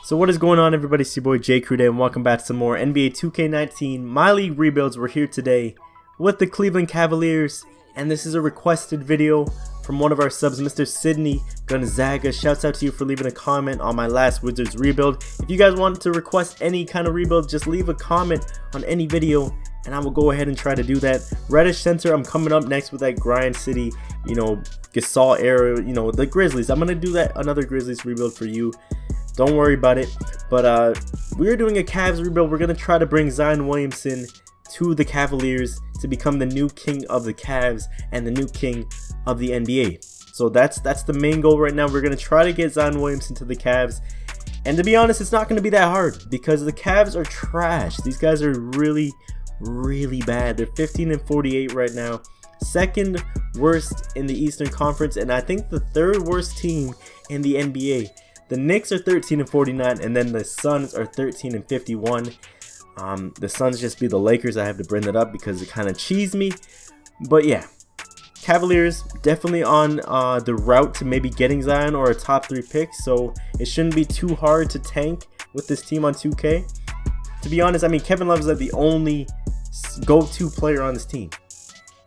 So what is going on, everybody? It's your boy J Crew Day, and welcome back to some more NBA 2K19 My League rebuilds. We're here today with the Cleveland Cavaliers, and this is a requested video from one of our subs, Mr. Sydney Gonzaga. Shouts out to you for leaving a comment on my last Wizards rebuild. If you guys want to request any kind of rebuild, just leave a comment on any video and I will go ahead and try to do that. Reddish Center, I'm coming up next with that Grind City, Gasol era, the Grizzlies. I'm gonna do that, another Grizzlies rebuild for you. Don't worry about it. But we're doing a Cavs rebuild. We're gonna try to bring Zion Williamson to the Cavaliers to become the new king of the Cavs and the new king of the NBA. So that's the main goal right now. We're gonna try to get Zion Williamson to the Cavs. And to be honest, it's not gonna be that hard because the Cavs are trash. These guys are really bad. They're 15-48 right now. Second worst in the Eastern Conference, and I think the third worst team in the NBA. The Knicks are 13-49, and then the Suns are 13-51. The Suns just beat the Lakers. I have to bring that up because it kind of cheesed me. But yeah, Cavaliers definitely on the route to maybe getting Zion or a top 3 pick. So it shouldn't be too hard to tank with this team on 2K. To be honest, I mean, Kevin Love is like the only go-to player on this team.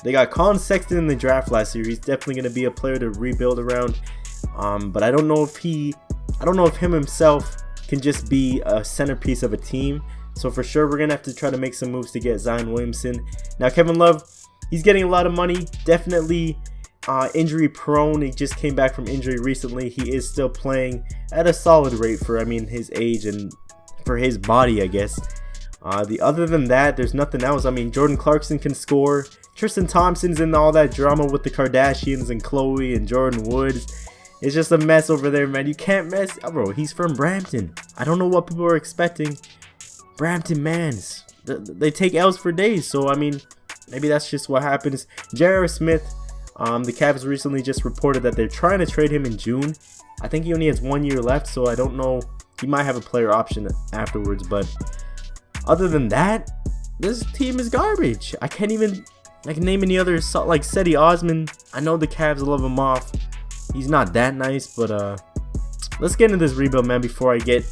They got Colin Sexton in the draft last year. He's definitely going to be a player to rebuild around. But I don't know if him himself can just be a centerpiece of a team. So for sure, we're going to have to try to make some moves to get Zion Williamson. Now, Kevin Love, he's getting a lot of money. Definitely injury prone. He just came back from injury recently. He is still playing at a solid rate for, his age and for his body, I guess. Other than that, there's nothing else. I mean, Jordan Clarkson can score. Tristan Thompson's in all that drama with the Kardashians and Khloe and Jordan Woods. It's just a mess over there, man. You can't mess. Oh, bro, he's from Brampton. I don't know what people are expecting. Brampton mans, they take L's for days. So, I mean, maybe that's just what happens. J.R. Smith, the Cavs recently just reported that they're trying to trade him in June. I think he only has 1 year left, so I don't know. He might have a player option afterwards. But other than that, this team is garbage. I can't even name any other, like Cedi Osman. I know the Cavs love him off. He's not that nice, but let's get into this rebuild, man, before I get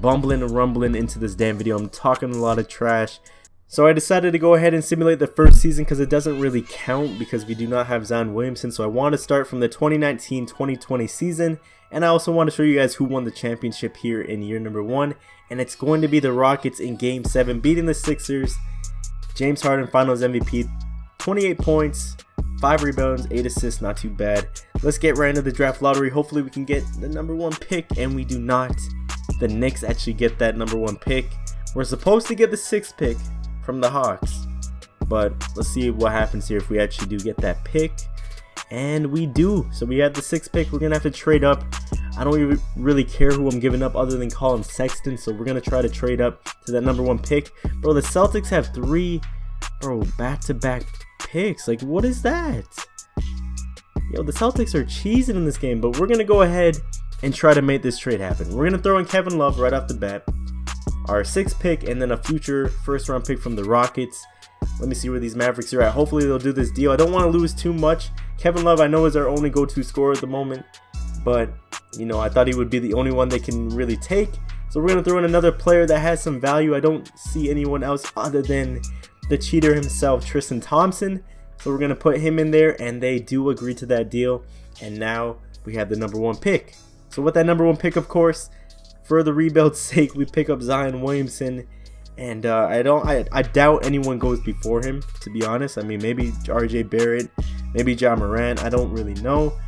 bumbling and rumbling into this damn video. I'm talking a lot of trash. So I decided to go ahead and simulate the first season because it doesn't really count because we do not have Zion Williamson. So I want to start from the 2019-2020 season. And I also want to show you guys who won the championship here in year number 1. And it's going to be the Rockets in Game 7, beating the Sixers. James Harden, Finals MVP, 28 points. 5 rebounds, 8 assists, not too bad. Let's get right into the draft lottery. Hopefully we can get the number 1 pick, and we do not. The Knicks actually get that number 1 pick. We're supposed to get the 6th pick from the Hawks, but let's see what happens here if we actually do get that pick. And we do. So we have the 6th pick. We're going to have to trade up. I don't really care who I'm giving up other than Colin Sexton, so we're going to try to trade up to that number 1 pick. Bro, the Celtics have 3 back-to-back picks. Like, what is that? Yo, the Celtics are cheesing in this game, but we're gonna go ahead and try to make this trade happen. We're gonna throw in Kevin Love right off the bat, our 6th pick, and then a future first-round pick from the Rockets. Let me see where these Mavericks are at. Hopefully they'll do this deal. I don't want to lose too much. Kevin Love, I know, is our only go-to scorer at the moment, but I thought he would be the only one they can really take. So we're gonna throw in another player that has some value. I don't see anyone else other than the cheater himself, Tristan Thompson. So we're going to put him in there, and they do agree to that deal. And now we have the number 1 pick. So with that number 1 pick, of course, for the rebuild's sake, we pick up Zion Williamson. And I doubt anyone goes before him, to be honest. I mean, maybe RJ Barrett, maybe Ja Morant. I don't really know.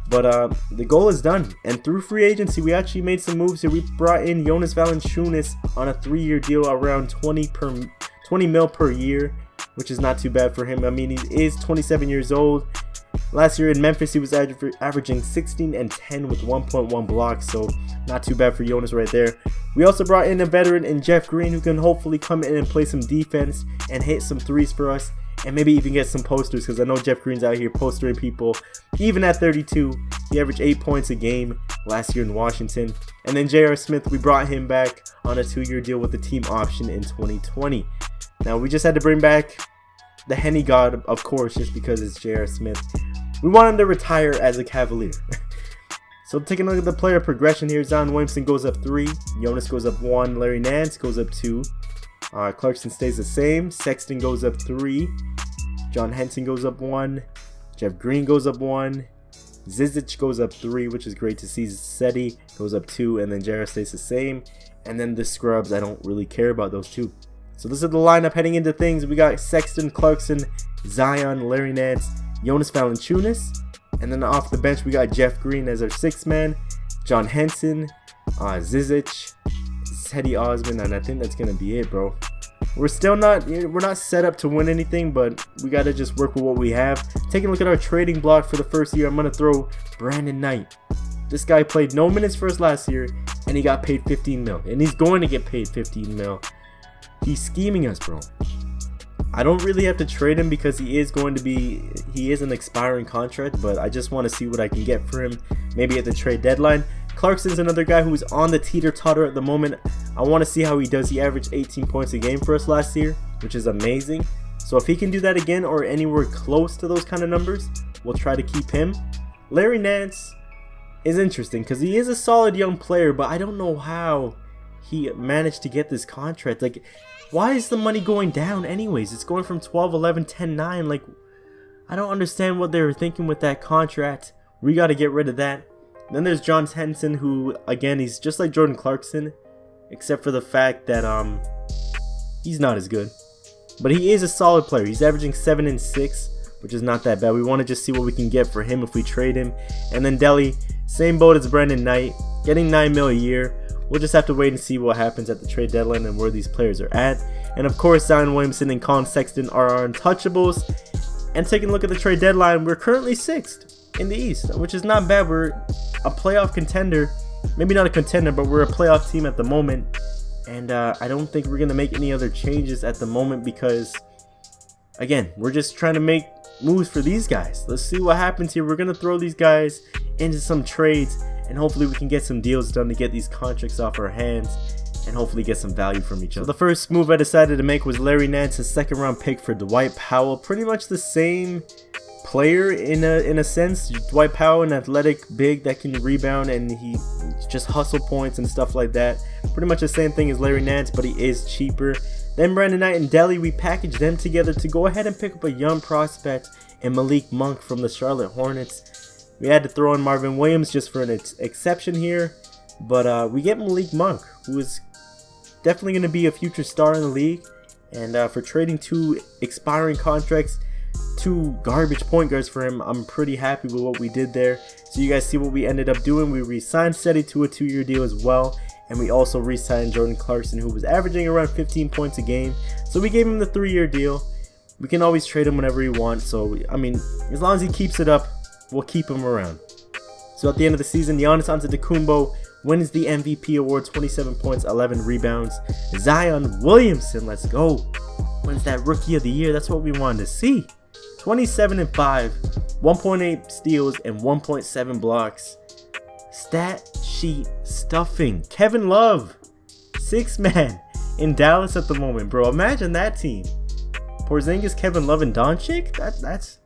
But the goal is done. And through free agency, we actually made some moves here. We brought in Jonas Valanciunas on a 3-year deal, around 20 mil per year, which is not too bad for him. I mean, he is 27 years old. Last year in Memphis, he was averaging 16 and 10 with 1.1 blocks, so not too bad for Jonas right there. We also brought in a veteran in Jeff Green who can hopefully come in and play some defense and hit some threes for us, and maybe even get some posters, because I know Jeff Green's out here postering people. Even at 32, he averaged 8 points a game last year in Washington. And then J.R. Smith, we brought him back on a 2-year deal with the team option in 2020. Now, we just had to bring back the Henny God, of course, just because it's J.R. Smith. We want him to retire as a Cavalier. So taking a look at the player progression here, Zion Williamson goes up 3, Jonas goes up 1, Larry Nance goes up 2, Clarkson stays the same, Sexton goes up 3, John Henson goes up 1, Jeff Green goes up 1, Zizic goes up 3, which is great to see. Seti goes up 2, and then Jarrett stays the same. And then the scrubs, I don't really care about those two. So this is the lineup heading into things. We got Sexton, Clarkson, Zion, Larry Nance, Jonas Valanciunas. And then off the bench, we got Jeff Green as our 6th man, John Henson, Zizic, Cedi Osman, and I think that's going to be it, bro. We're not set up to win anything, but we got to just work with what we have. Taking a look at our trading block for the first year, I'm going to throw Brandon Knight. This guy played no minutes for us last year, and he got paid 15 mil. And he's going to get paid 15 mil. He's scheming us, bro. I don't really have to trade him because he is an expiring contract, but I just want to see what I can get for him, maybe at the trade deadline. Clarkson's another guy who's on the teeter-totter at the moment. I want to see how he does. He averaged 18 points a game for us last year, which is amazing. So if he can do that again or anywhere close to those kind of numbers, we'll try to keep him. Larry Nance is interesting because he is a solid young player, but I don't know how he managed to get this contract. Like, why is the money going down anyways? It's going from 12, 11, 10, 9. Like, I don't understand what they were thinking with that contract. We got to get rid of that. Then there's John Henson, who, again, he's just like Jordan Clarkson, except for the fact that he's not as good. But he is a solid player. He's averaging 7 and 6, which is not that bad. We want to just see what we can get for him if we trade him. And then Delhi, same boat as Brandon Knight, getting 9 mil a year. We'll just have to wait and see what happens at the trade deadline and where these players are at. And of course, Zion Williamson and Colin Sexton are our untouchables. And taking a look at the trade deadline, we're currently 6th in the East, which is not bad. We're a playoff contender. Maybe not a contender, but we're a playoff team at the moment. And I don't think we're going to make any other changes at the moment because, again, we're just trying to make moves for these guys. Let's see what happens here. We're going to throw these guys into some trades, and hopefully we can get some deals done to get these contracts off our hands and hopefully get some value from each other. So the first move I decided to make was Larry Nance, a 2nd round pick for Dwight Powell. Pretty much the same player in a sense. Dwight Powell, an athletic big that can rebound, and he just hustle points and stuff like that. Pretty much the same thing as Larry Nance, but he is cheaper. Then Brandon Knight and Delhi, we packaged them together to go ahead and pick up a young prospect in Malik Monk from the Charlotte Hornets. We had to throw in Marvin Williams just for an exception here, but we get Malik Monk, who is definitely going to be a future star in the league. And for trading 2 expiring contracts, 2 garbage point guards for him, I'm pretty happy with what we did there. So you guys see what we ended up doing. We re-signed Seti to a 2-year deal as well, and we also re-signed Jordan Clarkson, who was averaging around 15 points a game. So we gave him the 3-year deal. We can always trade him whenever we want, so I mean, as long as he keeps it up, we'll keep him around. So at the end of the season, Giannis Antetokounmpo wins the MVP award, 27 points, 11 rebounds. Zion Williamson, let's go, wins that Rookie of the Year. That's what we wanted to see. 27 and 5, 1.8 steals, and 1.7 blocks. Stat sheet stuffing. Kevin Love, 6th man in Dallas at the moment, bro. Imagine that team. Porzingis, Kevin Love, and Doncic. That's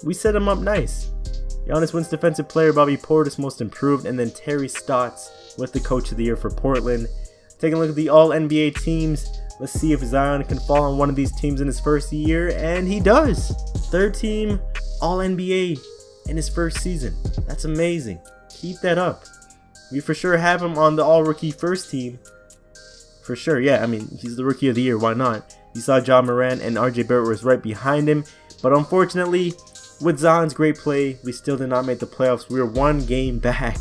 we set him up nice. Giannis wins Defensive Player, Bobby Portis Most Improved, and then Terry Stotts with the Coach of the Year for Portland. Taking a look at the All-NBA teams. Let's see if Zion can fall on one of these teams in his first year, and he does. 3rd team All-NBA in his first season. That's amazing. Keep that up. We for sure have him on the All-Rookie first team. For sure, yeah. I mean, he's the Rookie of the Year. Why not? You saw John Moran and RJ Barrett was right behind him. But unfortunately, with Zion's great play, we still did not make the playoffs. We were 1 game back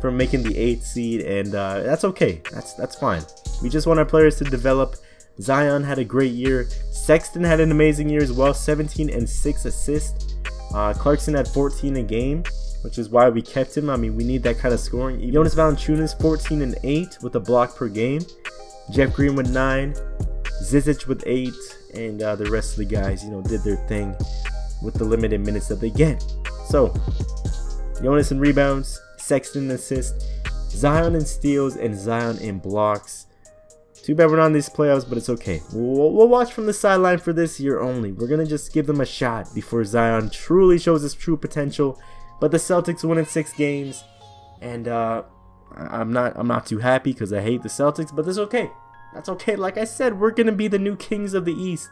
from making the 8th seed, and that's okay. That's fine. We just want our players to develop. Zion had a great year. Sexton had an amazing year as well, 17 and 6 assists. Clarkson had 14 a game, which is why we kept him. I mean, we need that kind of scoring. Jonas Valanciunas, 14 and 8 with a block per game. Jeff Green with 9. Zizic with 8. And the rest of the guys, did their thing with the limited minutes that they get. So, Jonas in rebounds, Sexton in assists, Zion in steals, and Zion in blocks. Too bad we're not in these playoffs, but it's okay. We'll watch from the sideline for this year only. We're going to just give them a shot before Zion truly shows his true potential. But the Celtics win in 6 games, and I'm not too happy because I hate the Celtics, but that's okay. That's okay. Like I said, we're gonna be the new kings of the East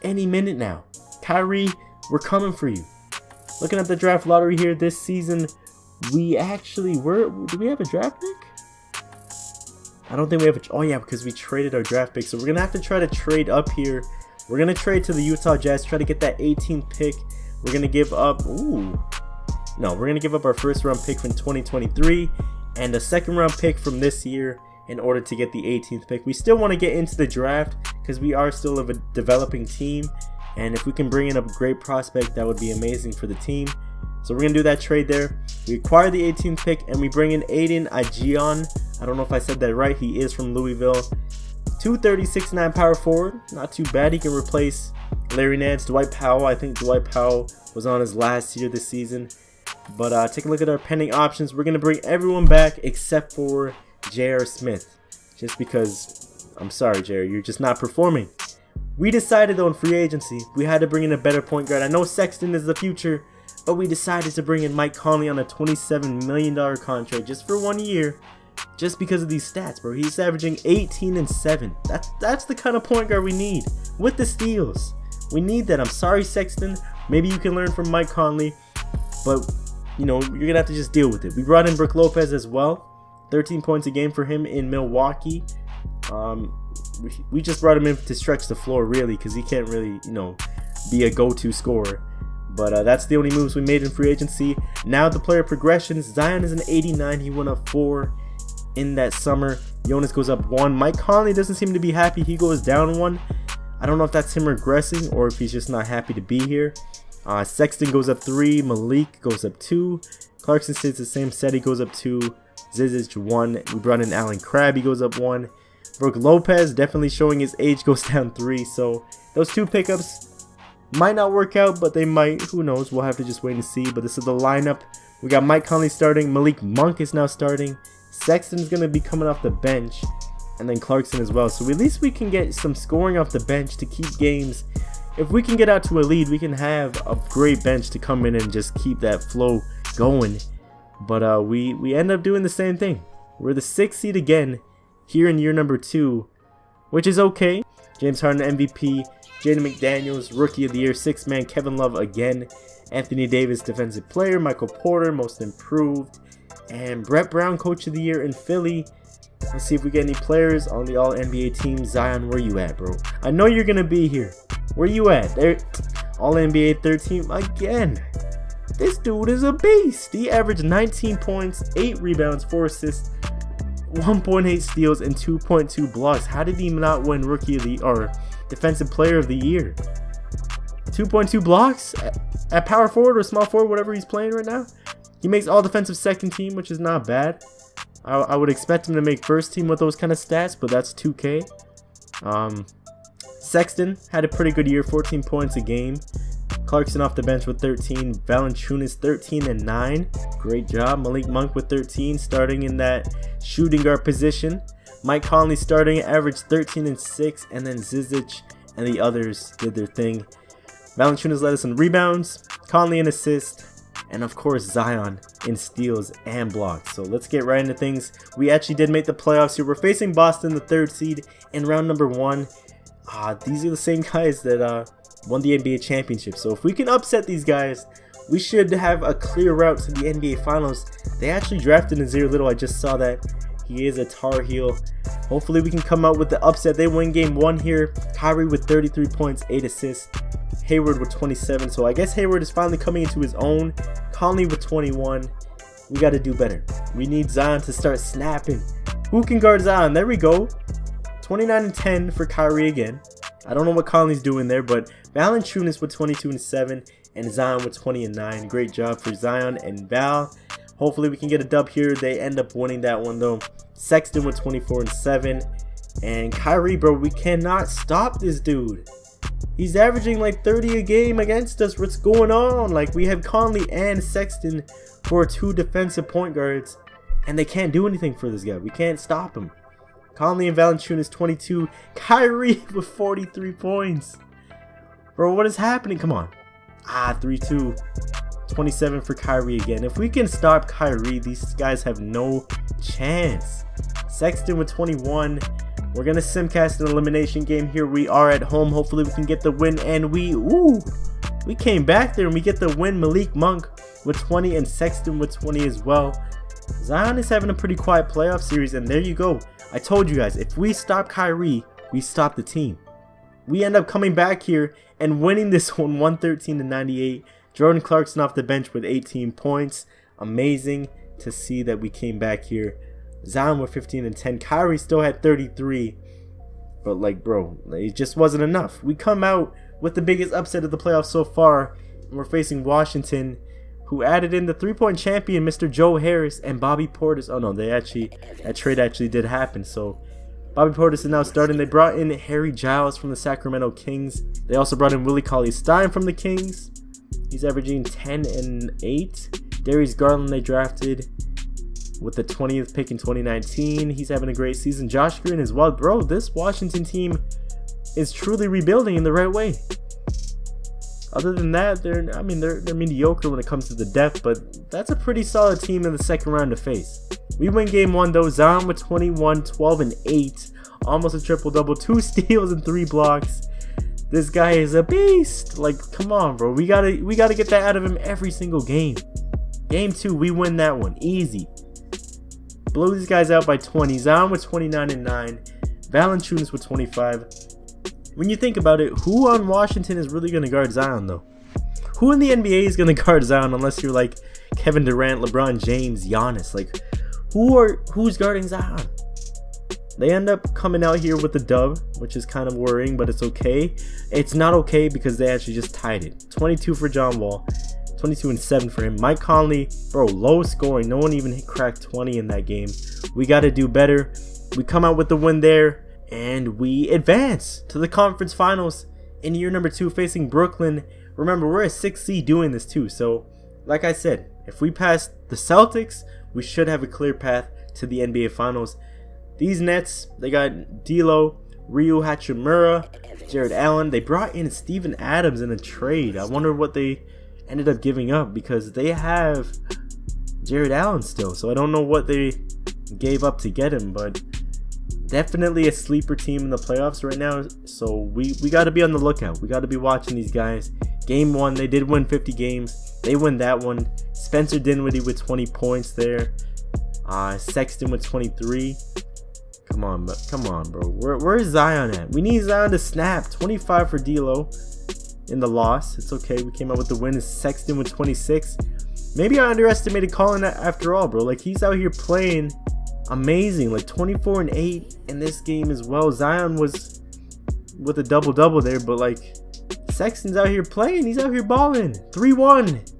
any minute now. Kyrie, we're coming for you. Looking at the draft lottery here this season, we actually were. Do we have a draft pick? I don't think we have a. Oh yeah, because we traded our draft pick, so we're gonna have to try to trade up here. We're gonna trade to the Utah Jazz, try to get that 18th pick. We're gonna give up. We're gonna give up our first round pick from 2023 and a second round pick from this year in order to get the 18th pick. We still want to get into the draft because we are still a developing team, and if we can bring in a great prospect, that would be amazing for the team. So we're gonna do that trade there. We acquire the 18th pick and we bring in Aiden Ajian. I don't know if I said that right. He is from Louisville. 236-9 power forward. Not too bad. He can replace Larry Nance, Dwight Powell. I think Dwight Powell was on his last year this season. But take a look at our pending options. We're gonna bring everyone back except for J.R. Smith, just because I'm sorry, Jerry, you're just not performing. We decided though in free agency we had to bring in a better point guard. I know Sexton is the future, but we decided to bring in Mike Conley on a $27 million contract just for 1 year, just because of these stats, bro. He's averaging 18 and 7. That's the kind of point guard we need with the steals. We need that. I'm sorry, Sexton. Maybe you can learn from Mike Conley, but you know you're gonna have to just deal with it. We brought in Brook Lopez as well. 13 points a game for him in Milwaukee. We just brought him in to stretch the floor, really, because he can't really, be a go-to scorer. But that's the only moves we made in free agency. Now the player progressions. Zion is an 89. He went up 4 in that summer. Jonas goes up 1. Mike Conley doesn't seem to be happy. He goes down 1. I don't know if that's him regressing or if he's just not happy to be here. Sexton goes up 3. Malik goes up 2. Clarkson stays the same set. He goes up 2. Zizic 1. We brought in Allen Crabbe. He goes up 1. Brook Lopez definitely showing his age, goes down 3. So those 2 pickups might not work out, but they might. Who knows? We'll have to just wait and see. But this is the lineup. We got Mike Conley starting. Malik Monk is now starting. Sexton's going to be coming off the bench. And then Clarkson as well. So at least we can get some scoring off the bench to keep games. If we can get out to a lead, we can have a great bench to come in and just keep that flow going. But we end up doing the same thing. We're the 6th seed again here in year number 2, which is okay. James Harden MVP, Jaden McDaniels Rookie of the Year, 6th man Kevin Love again, Anthony Davis Defensive Player, Michael Porter Most Improved, and Brett Brown Coach of the Year in Philly. Let's see if we get any players on the All NBA team. Zion, where you at, bro? I know you're gonna be here. Where you at? There, All NBA 3rd team again. This dude is a beast. He averaged 19 points, 8 rebounds, 4 assists, 1.8 steals, and 2.2 blocks. How did he not win Rookie of the or Defensive Player of the Year? 2.2 blocks at power forward or small forward, whatever he's playing right now. He makes all defensive 2nd team, which is not bad. I would expect him to make 1st team with those kind of stats, but that's 2K. Sexton had a pretty good year, 14 points a game. Clarkson off the bench with 13. Valanciunas 13 and 9. Great job. Malik Monk with 13, starting in that shooting guard position. Mike Conley starting, averaged 13 and 6, and then Zizic and the others did their thing. Valanciunas led us in rebounds, Conley in assists, and of course Zion in steals and blocks. So let's get right into things. We actually did make the playoffs here. We're facing Boston, the 3rd seed, in round number 1. These are the same guys that won the NBA championship. So if we can upset these guys, we should have a clear route to the NBA Finals. They actually drafted Nazir Little. I just saw that. He is a Tar Heel. Hopefully we can come out with the upset. They win game 1 here. Kyrie with 33 points, 8 assists. Hayward with 27. So I guess Hayward is finally coming into his own. Conley with 21. We got to do better. We need Zion to start snapping. Who can guard Zion? There we go. 29 and 10 for Kyrie again. I don't know what Conley's doing there, but Valanciunas with 22 and 7 and Zion with 20 and 9. Great job for Zion and Val. Hopefully we can get a dub here. They end up winning that one though. Sexton with 24 and 7. And Kyrie, bro, we cannot stop this dude. He's averaging like 30 a game against us. What's going on? Like, we have Conley and Sexton for 2 defensive point guards, and they can't do anything for this guy. We can't stop him. Conley and Valanciunas 22. Kyrie with 43 points. Bro, what is happening? Come on. 3-2. 27 for Kyrie again. If we can stop Kyrie, these guys have no chance. Sexton with 21. We're going to simcast an elimination game here. We are at home. Hopefully we can get the win. And we came back there and we get the win. Malik Monk with 20 and Sexton with 20 as well. Zion is having a pretty quiet playoff series. And there you go. I told you guys, if we stop Kyrie, we stop the team. We end up coming back here and winning this one 113-98. Jordan Clarkson off the bench with 18 points. Amazing to see that we came back here. Zion with 15 and 10. Kyrie still had 33. But like, bro, it just wasn't enough. We come out with the biggest upset of the playoffs so far. And we're facing Washington, who added in the 3-point champion, Mr. Joe Harris, and Bobby Portis. Oh no, that trade actually did happen. So Bobby Portis is now starting. They brought in Harry Giles from the Sacramento Kings. They also brought in Willie Cauley-Stein from the Kings. He's averaging 10 and 8. Darius Garland they drafted with the 20th pick in 2019. He's having a great season. Josh Green as well. Bro, this Washington team is truly rebuilding in the right way. Other than that, they're mediocre when it comes to the depth, but that's a pretty solid team in the second round to face. We win game 1 though. Zion with 21, 12 and 8. Almost a triple-double. 2 steals and 3 blocks. This guy is a beast. Like, come on, bro. We gotta get that out of him every single game. Game 2, we win that one. Easy. Blow these guys out by 20. Zion with 29 and 9. Valanciunas with 25. When you think about it, who on Washington is really going to guard Zion, though? Who in the NBA is going to guard Zion unless you're like Kevin Durant, LeBron James, Giannis? Like, who's guarding Zion? They end up coming out here with the dub, which is kind of worrying, but it's okay. It's not okay because they actually just tied it. 22 for John Wall. 22 and 7 for him. Mike Conley, bro, low scoring. No one even cracked 20 in that game. We got to do better. We come out with the win there, and we advance to the conference finals in year number 2 facing Brooklyn. Remember, we're a 6th seed doing this too. So, like I said, if we pass the Celtics, we should have a clear path to the NBA Finals. These Nets, they got D'Lo, Ryu Hachimura, Jared Allen. They brought in Steven Adams in a trade. I wonder what they ended up giving up because they have Jared Allen still. So I don't know what they gave up to get him, but definitely a sleeper team in the playoffs right now. So we got to be on the lookout. We got to be watching these guys. Game 1, they did win 50 games. They win that one. Spencer Dinwiddie with 20 points there. Sexton with 23. Come on, bro. Where is Zion at? We need Zion to snap. 25 for D'Lo in the loss. It's okay. We came out with the win. Sexton with 26. Maybe I underestimated Colin after all, bro. Like, he's out here playing amazing. Like, 24 and 8 in this game as well. Zion was with a double-double there, but, like, Sexton's out here playing. He's out here balling. 3-1.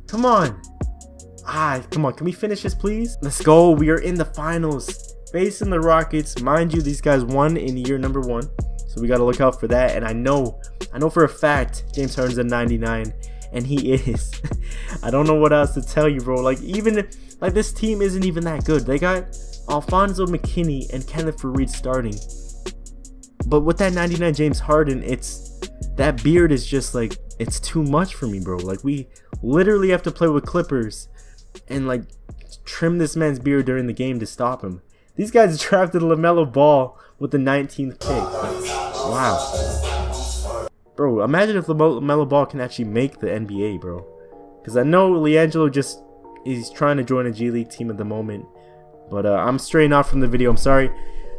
Come on. Come on. Can we finish this, please? Let's go. We are in the finals. Facing the Rockets. Mind you, these guys won in year number 1. So we got to look out for that. And I know for a fact James Harden's at 99. And he is. I don't know what else to tell you, bro. Like, this team isn't even that good. They got Alfonso McKinney and Kenneth Faried starting. But with that 99 James Harden, that beard is just like, it's too much for me, bro. Like, we literally have to play with clippers and like trim this man's beard during the game to stop him. These guys drafted LaMelo Ball with the 19th pick. Wow. Bro, imagine if LaMelo Ball can actually make the NBA, bro. Because I know LiAngelo he's trying to join a G League team at the moment. But I'm straying off from the video. I'm sorry.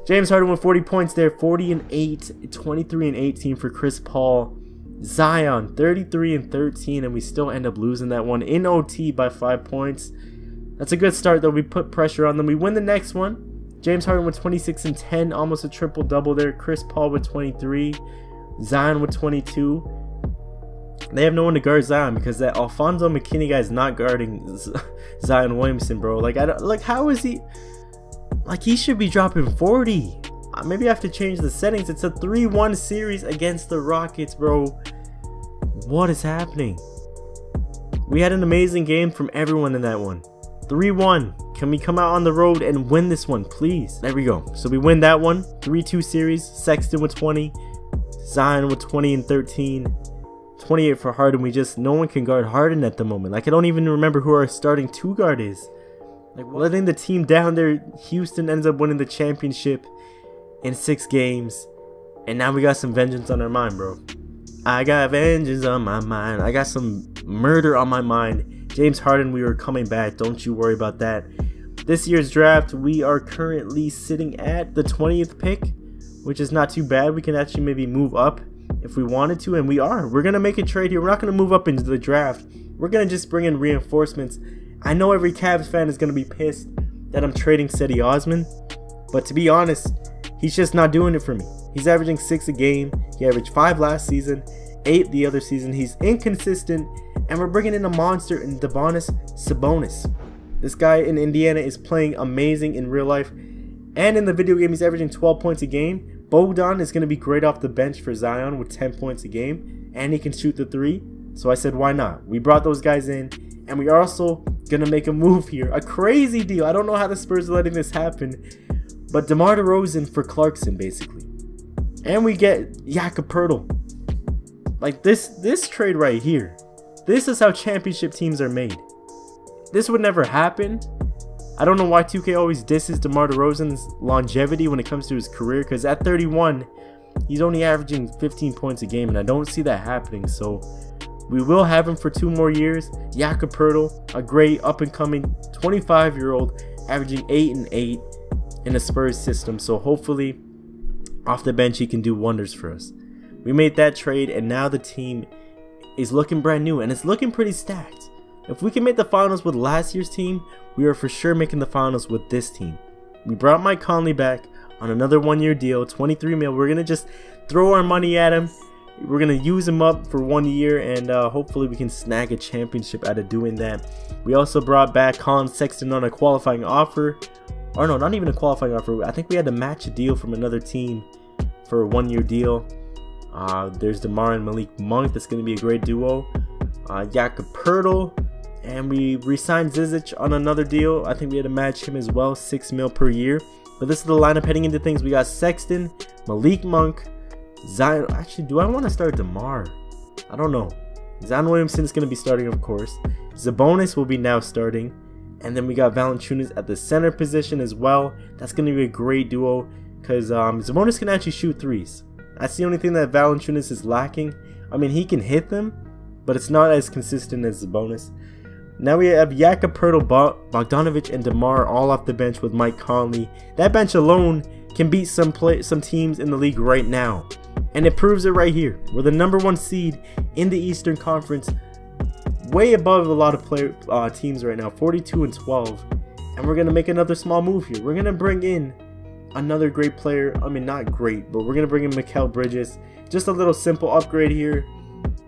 James Harden with 40 points there. 40 and 8. 23 and 18 for Chris Paul. Zion, 33 and 13. And we still end up losing that one in OT by 5 points. That's a good start, though. We put pressure on them. We win the next one. James Harden with 26 and 10, almost a triple-double there. Chris Paul with 23. Zion with 22. They have no one to guard Zion because that Alfonso McKinney guy is not guarding Zion Williamson, bro. Like, how is he? Like, he should be dropping 40. Maybe I have to change the settings. It's a 3-1 series against the Rockets, bro. What is happening? We had an amazing game from everyone in that one. 3-1. Can we come out on the road and win this one, please? There we go. So we win that one. 3-2 series. Sexton with 20. Zion with 20 and 13. 28 for Harden. No one can guard Harden at the moment. Like, I don't even remember who our starting 2 guard is. Like, letting the team down there. Houston ends up winning the championship in 6 games. And now we got some vengeance on our mind, bro. I got vengeance on my mind. I got some murder on my mind. James Harden, we are coming back. Don't you worry about that. This year's draft, we are currently sitting at the 20th pick, which is not too bad. We can actually maybe move up if we wanted to, and we are. We're going to make a trade here. We're not going to move up into the draft. We're going to just bring in reinforcements. I know every Cavs fan is going to be pissed that I'm trading Cedi Osman, but to be honest, he's just not doing it for me. He's averaging 6 a game. He averaged 5 last season, 8 the other season. He's inconsistent, and we're bringing in a monster in Sabonis. This guy in Indiana is playing amazing in real life, and in the video game, he's averaging 12 points a game. Bogdan is going to be great off the bench for Zion with 10 points a game, and he can shoot the 3. So I said, why not? We brought those guys in, and we are also going to make a move here. A crazy deal. I don't know how the Spurs are letting this happen, but DeMar DeRozan for Clarkson, basically. And we get Jakob Poeltl. Like, this trade right here. This is how championship teams are made. This would never happen. I don't know why 2K always disses DeMar DeRozan's longevity when it comes to his career, because at 31, he's only averaging 15 points a game, and I don't see that happening. So we will have him for 2 more years. Jakob Poeltl, a great up-and-coming 25-year-old, averaging 8 and 8 in a Spurs system. So hopefully, off the bench, he can do wonders for us. We made that trade, and now the team is looking brand new, and it's looking pretty stacked. If we can make the finals with last year's team, we are for sure making the finals with this team. We brought Mike Conley back on another 1-year deal, 23 mil. We're going to just throw our money at him. We're going to use him up for 1 year, and hopefully we can snag a championship out of doing that. We also brought back Colin Sexton on a qualifying offer. Or no, not even a qualifying offer. I think we had to match a deal from another team for a 1-year deal. There's DeMar and Malik Monk. That's going to be a great duo. Jakob Poeltl. And we re-signed Zizic on another deal. I think we had to match him as well, 6 mil per year. But this is the lineup heading into things. We got Sexton, Malik Monk, Zion. Actually, do I want to start DeMar? I don't know. Zion Williamson is going to be starting, of course. Sabonis will be now starting. And then we got Valanciunas at the center position as well. That's going to be a great duo because Sabonis can actually shoot 3s. That's the only thing that Valanciunas is lacking. I mean, he can hit them, but it's not as consistent as Sabonis. Now we have Jakob Poeltl, Bogdanovic, and DeMar all off the bench with Mike Conley. That bench alone can beat some teams in the league right now. And it proves it right here. We're the #1 seed in the Eastern Conference. Way above a lot of teams right now, 42 and 12. And we're going to make another small move here. We're going to bring in another great player. I mean, not great, but we're going to bring in Mikal Bridges. Just a little simple upgrade here.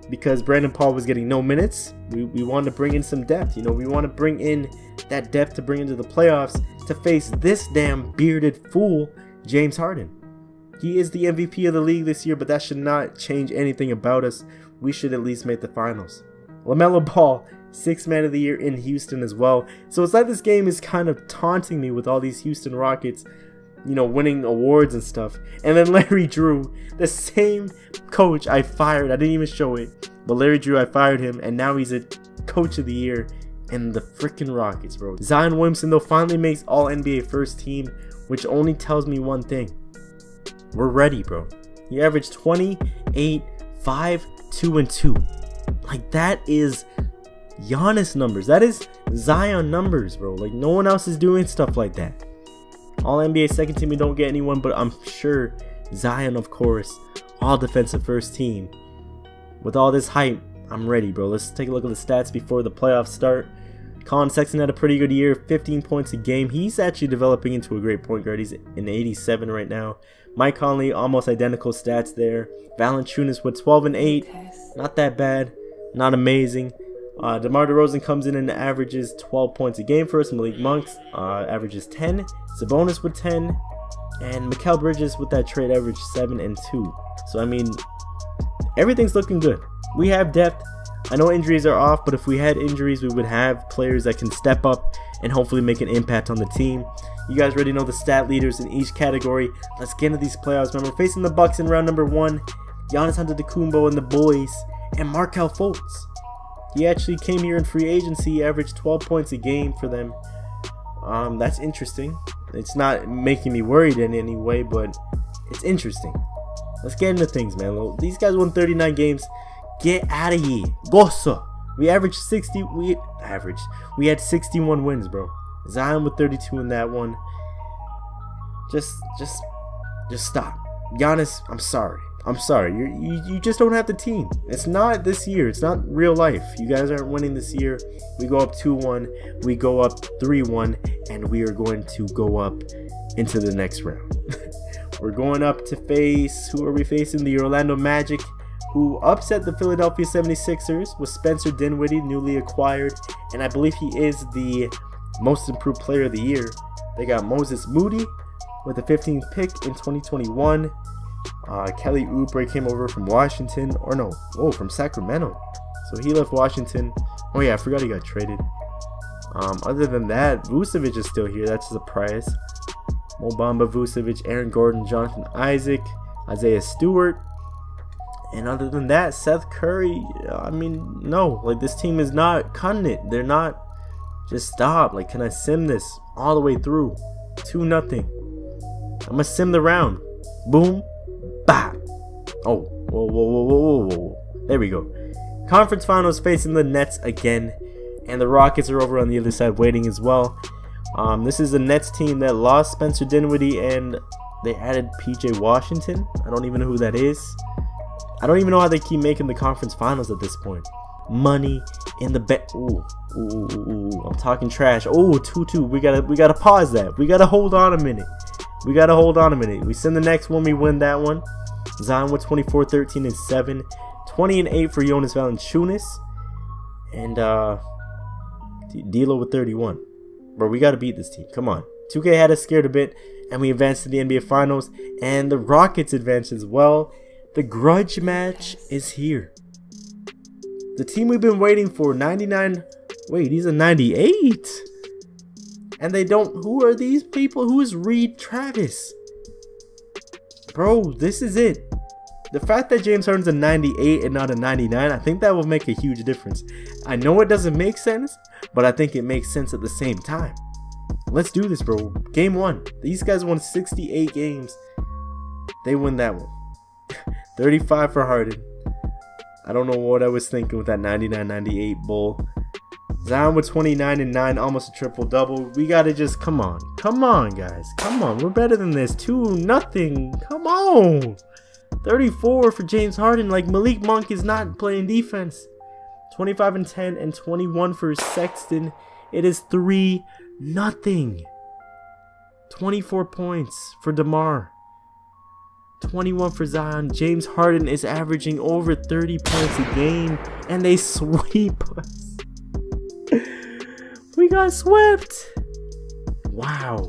Because Brandon Paul was getting no minutes, we wanted to bring in some depth. You know, we want to bring in that depth to bring into the playoffs to face this damn bearded fool, James Harden. He is the MVP of the league this year, but that should not change anything about us. We should at least make the finals. LaMelo Ball, 6th man of the year in Houston as well. So it's like this game is kind of taunting me with all these Houston Rockets, you know, winning awards and stuff. And then Larry Drew, the same coach I fired. I didn't even show it, but Larry Drew, I fired him, and now he's a coach of the year in the freaking Rockets, bro. Zion Williamson, though, finally makes all NBA first team, which only tells me one thing. We're ready, bro. He averaged 28, 5, 2, and 2. Like, that is Giannis numbers. That is Zion numbers, bro. Like, no one else is doing stuff like that. All NBA second team, we don't get anyone, but I'm sure Zion, of course, all defensive first team. With all this hype, I'm ready, bro. Let's take a look at the stats before the playoffs start. Colin Sexton had a pretty good year, 15 points a game. He's actually developing into a great point guard. He's in 87 right now. Mike Conley, almost identical stats there. Valanciunas with 12 and 8. Not that bad. Not amazing. DeMar DeRozan comes in and averages 12 points a game for us. Malik Monk averages 10. Sabonis with 10. And Mikal Bridges with that trade average 7 and 2. So, I mean, everything's looking good. We have depth. I know injuries are off, but if we had injuries, we would have players that can step up and hopefully make an impact on the team. You guys already know the stat leaders in each category. Let's get into these playoffs, man. We're facing the Bucks in round number 1. Giannis Antetokounmpo and the boys and Markelle Fultz. He actually came here in free agency. He averaged 12 points a game for them. That's interesting. It's not making me worried in any way, but it's interesting. Let's get into things, man. These guys won 39 games. Get out of here. Gossa. We had 61 wins, bro. Zion with 32 in that one. Just stop. Giannis, I'm sorry. You just don't have the team. It's not this year. It's not real life. You guys aren't winning this year. We go up 2-1. We go up 3-1. And we are going to go up into the next round. We're going up to face, who are we facing? The Orlando Magic, who upset the Philadelphia 76ers with Spencer Dinwiddie, newly acquired. And I believe he is the most improved player of the year. They got Moses Moody with the 15th pick in 2021. Kelly Oubre came over from Washington, from Sacramento. So he left Washington. Oh yeah, I forgot he got traded. Other than that, Vucevic is still here. That's a surprise. Mo Bamba, Vucevic, Aaron Gordon, Jonathan Isaac, Isaiah Stewart. And other than that, Seth Curry, this team is not cutting it. They're not. Just stop. Can I sim this all the way through? 2-0. I'm going to sim the round. Boom. Bah. Oh. Whoa. There we go. Conference finals facing the Nets again. And the Rockets are over on the other side waiting as well. This is the Nets team that lost Spencer Dinwiddie and they added PJ Washington. I don't even know who that is. I don't even know how they keep making the conference finals at this point. Money in the bet. Ooh, I'm talking trash. Oh, 2-2. We gotta pause that. We gotta hold on a minute. We send the next one. We win that one. Zion with 24, 13, and 7. 20 and 8 for Jonas Valanciunas. And D'Lo with 31. Bro, we gotta beat this team. Come on. 2K had us scared a bit, and we advanced to the NBA Finals, and the Rockets advanced as well. The grudge match is here. The team we've been waiting for, 99. Wait, he's a 98. And they don't. Who are these people? Who is Reed Travis? Bro, this is it. The fact that James Harden's a 98 and not a 99, I think that will make a huge difference. I know it doesn't make sense, but I think it makes sense at the same time. Let's do this, bro. Game 1. These guys won 68 games. They win that one. 35 for Harden. I don't know what I was thinking with that 99-98 bull. Zion with 29 and 9, almost a triple-double. We gotta just, come on, guys. Come on, we're better than this. 2-0. Come on. 34 for James Harden. Malik Monk is not playing defense. 25 and 10 and 21 for Sexton. It is 3-0. 24 points for DeMar. 21 for Zion. James Harden is averaging over 30 points a game, and they sweep us. We got swept. Wow.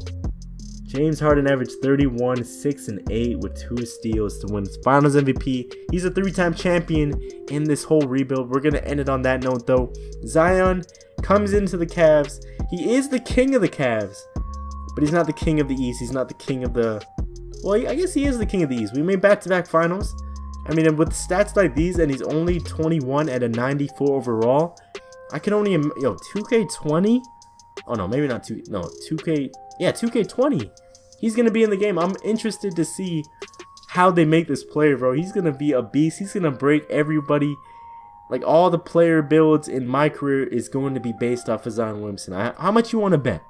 James Harden averaged 31, 6, and 8 with 2 steals to win Finals MVP. He's a 3-time champion in this whole rebuild. We're going to end it on that note, though. Zion comes into the Cavs. He is the king of the Cavs, but he's not the king of the East. He's not the king of the... Well, I guess he is the king of the East. We made back-to-back finals. I mean, with stats like these, and he's only 21 at a 94 overall, I can only... 2K20? Oh, no, maybe not 2... No, 2K... Yeah, 2K20. He's going to be in the game. I'm interested to see how they make this player, bro. He's going to be a beast. He's going to break everybody. All the player builds in my career is going to be based off of Zion Williamson. How much you want to bet?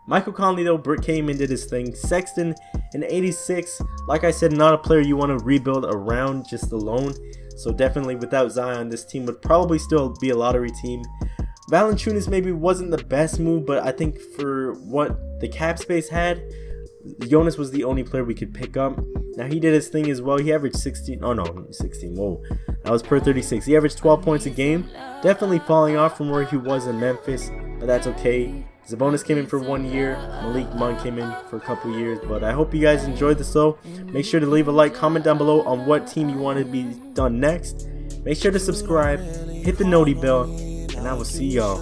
Michael Conley, though, came and did his thing. Sexton, an 86. Like I said, not a player you want to rebuild around just alone. So definitely without Zion, this team would probably still be a lottery team. Valanciunas maybe wasn't the best move, but I think for what the cap space had, Jonas was the only player we could pick up. Now, he did his thing as well. He averaged 16. Oh, no, 16. Whoa. That was per 36. He averaged 12 points a game. Definitely falling off from where he was in Memphis, but that's okay. Sabonis came in for 1 year. Malik Monk came in for a couple years. But I hope you guys enjoyed this, though. Make sure to leave a like, comment down below on what team you want to be done next. Make sure to subscribe, hit the noti bell, and I will see y'all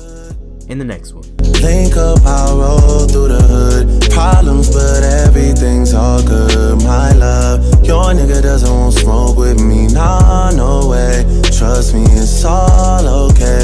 in the next one. Link up, I roll through the hood. Problems, but everything's all good. My love, your nigga doesn't want smoke with me. Nah, no way. Trust me, it's all okay.